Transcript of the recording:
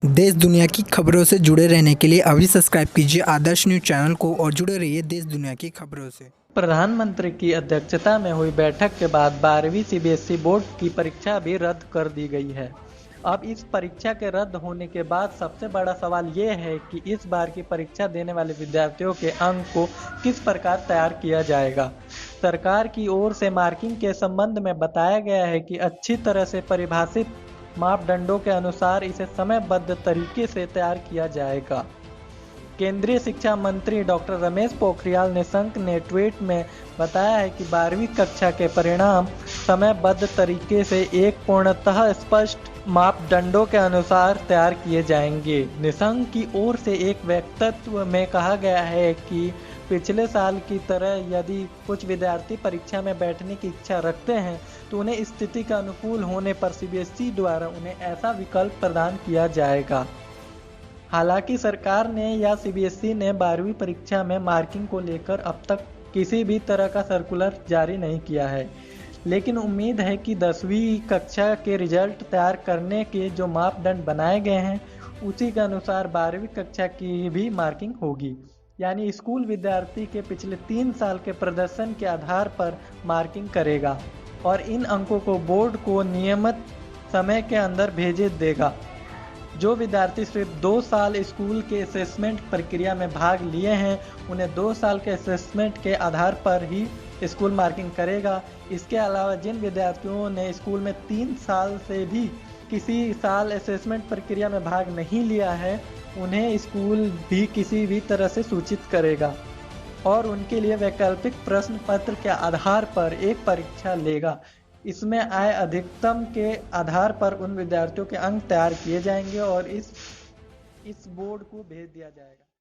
देश दुनिया की खबरों से जुड़े रहने के लिए अभी सब्सक्राइब कीजिए आदर्श न्यूज चैनल को और जुड़े रहिए देश दुनिया की खबरों से। प्रधानमंत्री की अध्यक्षता में हुई बैठक के बाद 12वीं सीबीएसई बोर्ड की परीक्षा भी रद्द कर दी गई है। अब इस परीक्षा के रद्द होने के बाद सबसे बड़ा सवाल ये है कि इस बार की परीक्षा देने वाले विद्यार्थियों के अंक को किस प्रकार तैयार किया जाएगा। सरकार की ओर से मार्किंग के संबंध में बताया गया है कि अच्छी तरह से परिभाषित मापदंडों के अनुसार इसे समयबद्ध तरीके से तैयार किया जाएगा। केंद्रीय शिक्षा मंत्री डॉक्टर रमेश पोखरियाल निशंक ने ट्वीट में बताया है कि 12वीं कक्षा के परिणाम समयबद्ध तरीके से एक पूर्णतः स्पष्ट मापदंडों के अनुसार तैयार किए जाएंगे। निशंक की ओर से एक वक्तव्य में कहा गया है कि पिछले साल की तरह यदि कुछ विद्यार्थी परीक्षा में बैठने की इच्छा रखते हैं तो उन्हें स्थिति का अनुकूल होने पर सीबीएसई द्वारा उन्हें ऐसा विकल्प प्रदान किया जाएगा। हालांकि सरकार ने या सीबीएसई ने 12वीं परीक्षा में मार्किंग को लेकर अब तक किसी भी तरह का सर्कुलर जारी नहीं किया है, लेकिन उम्मीद है कि 10वीं कक्षा के रिजल्ट तैयार करने के जो मापदंड बनाए गए हैं उसी के अनुसार 12वीं कक्षा की भी मार्किंग होगी। यानी स्कूल विद्यार्थी के पिछले 3 साल के प्रदर्शन के आधार पर मार्किंग करेगा और इन अंकों को बोर्ड को नियमित समय के अंदर भेजे देगा। जो विद्यार्थी सिर्फ 2 साल स्कूल के असेसमेंट प्रक्रिया में भाग लिए हैं उन्हें 2 साल के असेसमेंट के आधार पर ही स्कूल मार्किंग करेगा। इसके अलावा जिन विद्यार्थियों ने स्कूल में 3 साल से भी किसी साल असेसमेंट प्रक्रिया में भाग नहीं लिया है उन्हें स्कूल भी किसी भी तरह से सूचित करेगा और उनके लिए वैकल्पिक प्रश्न पत्र के आधार पर एक परीक्षा लेगा। इसमें आय अधिकतम के आधार पर उन विद्यार्थियों के अंक तैयार किए जाएंगे और इस बोर्ड को भेज दिया जाएगा।